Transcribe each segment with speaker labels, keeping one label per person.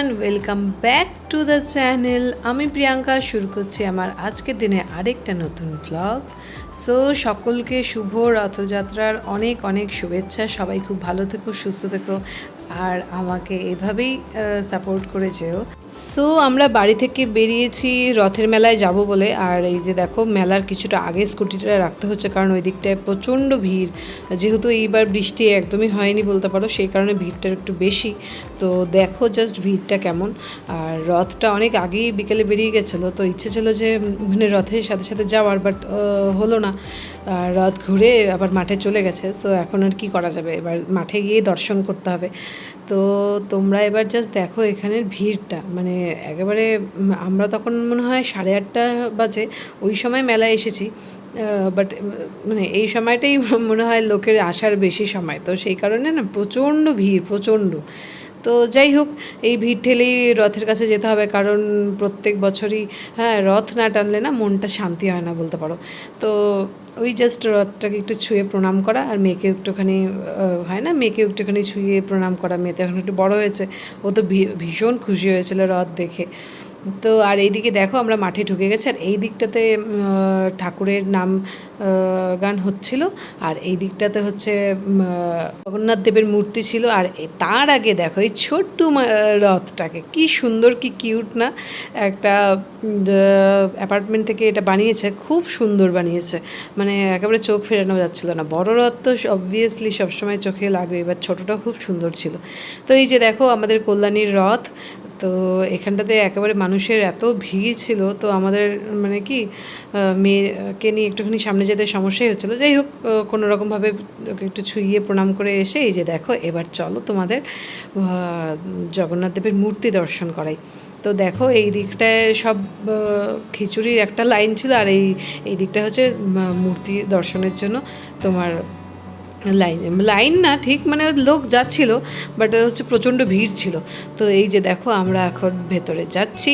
Speaker 1: Everyone, welcome back to the channel. আমি প্রিয়াঙ্কা শুরু করছি আমার আজকের দিনে আরেকটা নতুন ব্লগ। সো সকলকে শুভ রথযাত্রার অনেক অনেক শুভেচ্ছা। সবাই খুব ভালো থেকো, সুস্থ থেকো, আর আমাকে এভাবেই সাপোর্ট করেছেও। সো আমরা বাড়ি থেকে বেরিয়েছি রথের মেলায় যাব বলে। আর এই যে দেখো, মেলার কিছুটা আগে স্কুটিটা রাখতে হচ্ছে, কারণ ওই দিকটায় প্রচণ্ড ভিড়। যেহেতু এইবার বৃষ্টি একদমই হয়নি বলতে পারো, সেই কারণে ভিড়টা একটু বেশি। তো দেখো জাস্ট ভিড়টা কেমন। আর রথটা অনেক আগেই বিকেলে বেরিয়ে গেছিলো, তো ইচ্ছে ছিল যে মানে রথের সাথে সাথে যাওয়ার, বাট হলো না। রথ ঘুরে আবার মাঠে চলে গেছে। সো এখন আর কি করা যাবে, এবার মাঠে গিয়ে দর্শন করতে হবে। তো তোমরা এবার জাস্ট দেখো এখানের ভিড়টা, মানে একেবারে আমরা তখন মনে হয় 8:30 বাজে ওই সময় মেলায় এসেছি। বাট মানে এই সময়টাই মনে হয় লোকের আসার বেশি সময়, তো সেই কারণে না প্রচণ্ড ভিড়, প্রচণ্ড। তো যাই হোক, এই ভিড় ঠেলেই রথের কাছে যেতে হবে, কারণ প্রত্যেক বছরই রথ না টানলে না মনটা শান্তি হয় না বলতে পারো। তো ওই জাস্ট রথটাকে একটু ছুঁয়ে প্রণাম করা, আর মেয়েকে একটুখানি হয় না, মেয়েকে একটুখানি ছুঁয়ে প্রণাম করা। মেয়ে তো এখন একটু বড়ো হয়েছে, ও তো ভীষণ খুশি হয়েছিল রথ দেখে। তো আর এইদিকে দেখো আমরা মাঠে ঢুকে গেছি, আর এই দিকটাতে ঠাকুরের নাম গান হচ্ছিল, আর এই দিকটাতে হচ্ছে জগন্নাথ দেবের মূর্তি ছিল। আর তার আগে দেখো এই ছোট্ট রথটাকে, কি সুন্দর, কি কিউট না। একটা অ্যাপার্টমেন্ট থেকে এটা বানিয়েছে, খুব সুন্দর বানিয়েছে, মানে একেবারে চোখ ফেরানো যাচ্ছিল না। বড় রথ তো অবভিয়াসলি সবসময় চোখে লাগবে, এবার ছোটোটা খুব সুন্দর ছিল। তো এই যে দেখো আমাদের কল্যাণীর রথ, তো এখানটাতে একেবারে মানুষের এত ভিড় ছিল, তো আমাদের মানে কি মেয়েকে নিয়ে একটুখানি সামনে যেতে সমস্যাই হচ্ছিলো। যাই হোক, কোনো রকমভাবে ওকে একটু ছুঁয়ে প্রণাম করে এসে এই যে দেখো, এবার চলো তোমাদের জগন্নাথ দেবের মূর্তি দর্শন করাই। তো দেখো এই দিকটায় সব খিচুড়ির একটা লাইন ছিল, আর এই দিকটা হচ্ছে মূর্তি দর্শনের জন্য তোমার লাইন না ঠিক, মানে লোক যাচ্ছিল, বাট হচ্ছে প্রচণ্ড ভিড় ছিল। তো এই যে দেখো আমরা এখন ভেতরে যাচ্ছি।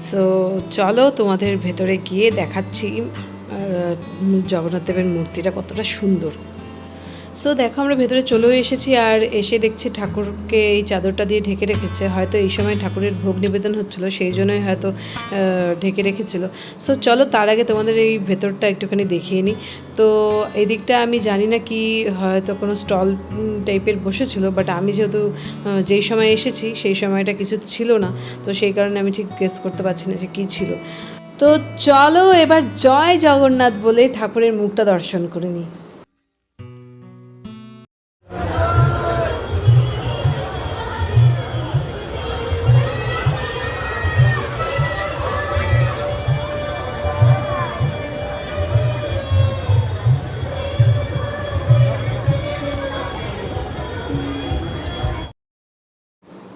Speaker 1: সো চলো তোমাদের ভেতরে গিয়ে দেখাচ্ছি জগন্নাথ দেবের মূর্তিটা কতটা সুন্দর। সো দেখো আমরা ভেতরে চলেও এসেছি, আর এসে দেখছি ঠাকুরকে এই চাদরটা দিয়ে ঢেকে রেখেছে। হয়তো এই সময় ঠাকুরের ভোগ নিবেদন হচ্ছিল, সেই জন্যই হয়তো ঢেকে রেখেছিল। সো চলো তার আগে তোমাদের এই ভেতরটা একটুখানি দেখিয়ে নিই। তো এই দিকটা আমি জানি না কি, হয়তো কোনো স্টল টাইপের বসেছিল, বাট আমি যেহেতু যেই সময় এসেছি সেই সময়টা কিছু ছিল না, তো সেই কারণে আমি ঠিক গেস করতে পারছি না যে কী ছিল। তো চলো এবার জয় জগন্নাথ বলে ঠাকুরের মুখটা দর্শন করে নিই।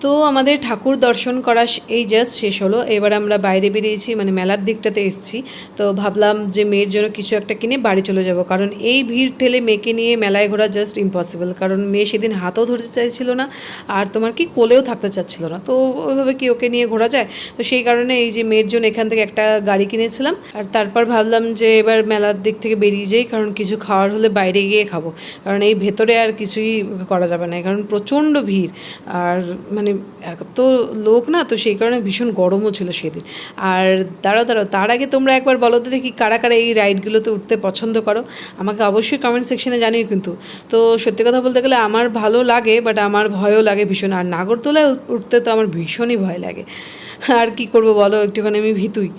Speaker 1: তো আমাদের ঠাকুর দর্শন করা এই জাস্ট শেষ হলো। এবার আমরা বাইরে বেরিয়েছি, মানে মেলার দিকটাতে এসেছি। তো ভাবলাম যে মেয়ের জন্য কিছু একটা কিনে বাড়ি চলে যাব, কারণ এই ভিড় ঠেলে মেয়েকে নিয়ে মেলায় ঘোরা জাস্ট ইম্পসিবল। কারণ মেয়ে সেদিন হাতও ধরতে চাইছিল না, আর তোমার কি কোলেও থাকতে চাচ্ছিল না, তো ওইভাবে কি ওকে নিয়ে ঘোরা যায়। তো সেই কারণে এই যে মেয়ের জন্য এখান থেকে একটা গাড়ি কিনেছিলাম, আর তারপর ভাবলাম যে এবার মেলার দিক থেকে বেরিয়ে যাই, কারণ কিছু খাওয়ার হলে বাইরে গিয়ে খাবো, কারণ এই ভেতরে আর কিছুই করা যাবে না, কারণ প্রচণ্ড ভিড়। আর মানে এত লোক না, তো সেই কারণে ভীষণ গরমও ছিল সেদিন। আর দাঁড়াও তার আগে তোমরা একবার বলো তো দেখি কারা কারা এই রাইডগুলোতে উঠতে পছন্দ করো, আমাকে অবশ্যই কমেন্ট সেকশনে জানিও কিন্তু। তো সত্যি কথা বলতে গেলে আমার ভালো লাগে, বাট আমার ভয়ও লাগে ভীষণ। আর নাগরদোলায় উঠতে তো আমার ভীষণই ভয় লাগে, আর কি করব বলো, একটুখানি আমি ভীতুই।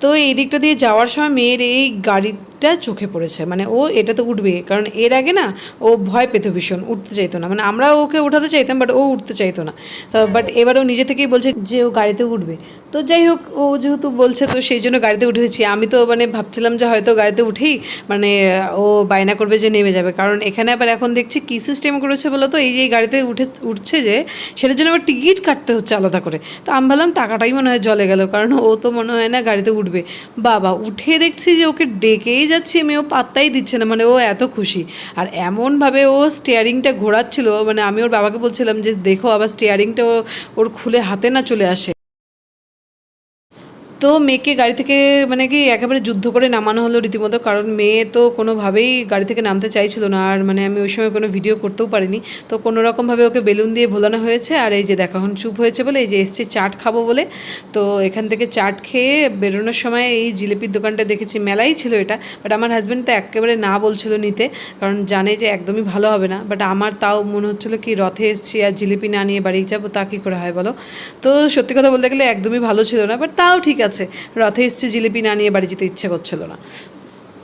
Speaker 1: তো এই দিকটা দিয়ে যাওয়ার সময় মেয়ের এই গাড়িটা চোখে পড়েছে, মানে ও এটাতে উঠবে, কারণ এর আগে না ও ভয় পেত ভীষণ, উঠতে চাইতো না। মানে আমরা ওকে উঠাতে চাইতাম, বাট ও উঠতে চাইতো না। তো বাট এবার ও নিজে থেকেই বলছে যে ও গাড়িতে উঠবে। তো যাই হোক, ও যেহেতু বলছে তো সেই জন্য গাড়িতে উঠেছি। আমি তো মানে ভাবছিলাম যে হয়তো গাড়িতে উঠেই মানে ও বায়না করবে যে নেমে যাবে, কারণ এখানে আবার এখন দেখছি কী সিস্টেম করেছে বলো তো, এই যে গাড়িতে উঠছে যে, সেটার জন্য আবার টিকিট কাটতে হচ্ছে আলাদা করে। তো আমি ভাবলাম টাকাটাই মনে হয় জলে গেল, কারণ ও তো মনে হয় না গাড়িতে উঠবে। বাবা, উঠে দেখছি যে ওকে ডেকেই যাচ্ছি আমি, ও পাত্তাই দিচ্ছে না, মানে ও এত খুশি। আর এমনভাবে ও স্টিয়ারিংটা ঘোরাচ্ছিল, মানে আমি ওর বাবাকে বলছিলাম যে দেখো আবার স্টিয়ারিংটা ওর খুলে হাতে না চলে আসে। তো মেয়েকে গাড়ি থেকে মানে কি একেবারে যুদ্ধ করে নামানো হলো রীতিমতো, কারণ মেয়ে তো কোনোভাবেই গাড়ি থেকে নামতে চাইছিল না। আর মানে আমি ওই সময় কোনো ভিডিও করতেও পারিনি, তো কোনো রকমভাবে ওকে বেলুন দিয়ে ভোলানো হয়েছে। আর এই যে দেখো এখন চুপ হয়েছে বলে এই যে এসছে চাট খাবো বলে। তো এখান থেকে চাট খেয়ে বেরোনোর সময় এই জিলিপির দোকানটা দেখেছি, মেলাই ছিল এটা, বাট আমার হাজব্যান্ড তো একেবারে না বলছিল নিতে, কারণ জানে যে একদমই ভালো হবে না। বাট আমার তাও মনে হচ্ছিলো কি রথে এসছি আর জিলিপি না নিয়ে বাড়ি যাবো, তা কী করে হয় বলো। তো সত্যি কথা বলতে গেলে একদমই ভালো ছিল না, বাট তাও ঠিক আছে, রথে এসছি জিলিপি না নিয়ে বাড়ি যেতে ইচ্ছে করছিল না।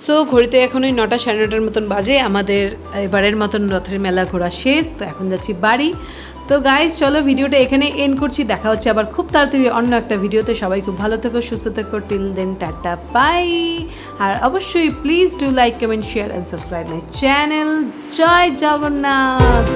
Speaker 1: সো ঘড়িতে এখন ওই 9টা 9:30 মতন বাজে। আমাদের এবারের মতন রথের মেলা ঘোরা শেষ, তো এখন যাচ্ছি বাড়ি। তো গাইজ চলো ভিডিওটা এখানে এন্ড করছি, দেখা হচ্ছে আবার খুব তাড়াতাড়ি অন্য একটা ভিডিওতে। সবাই খুব ভালো থেকো, সুস্থ থেকো, টিল দেন টাটা বাই। আর অবশ্যই please do like, comment, share and subscribe my channel. জয় জগন্নাথ।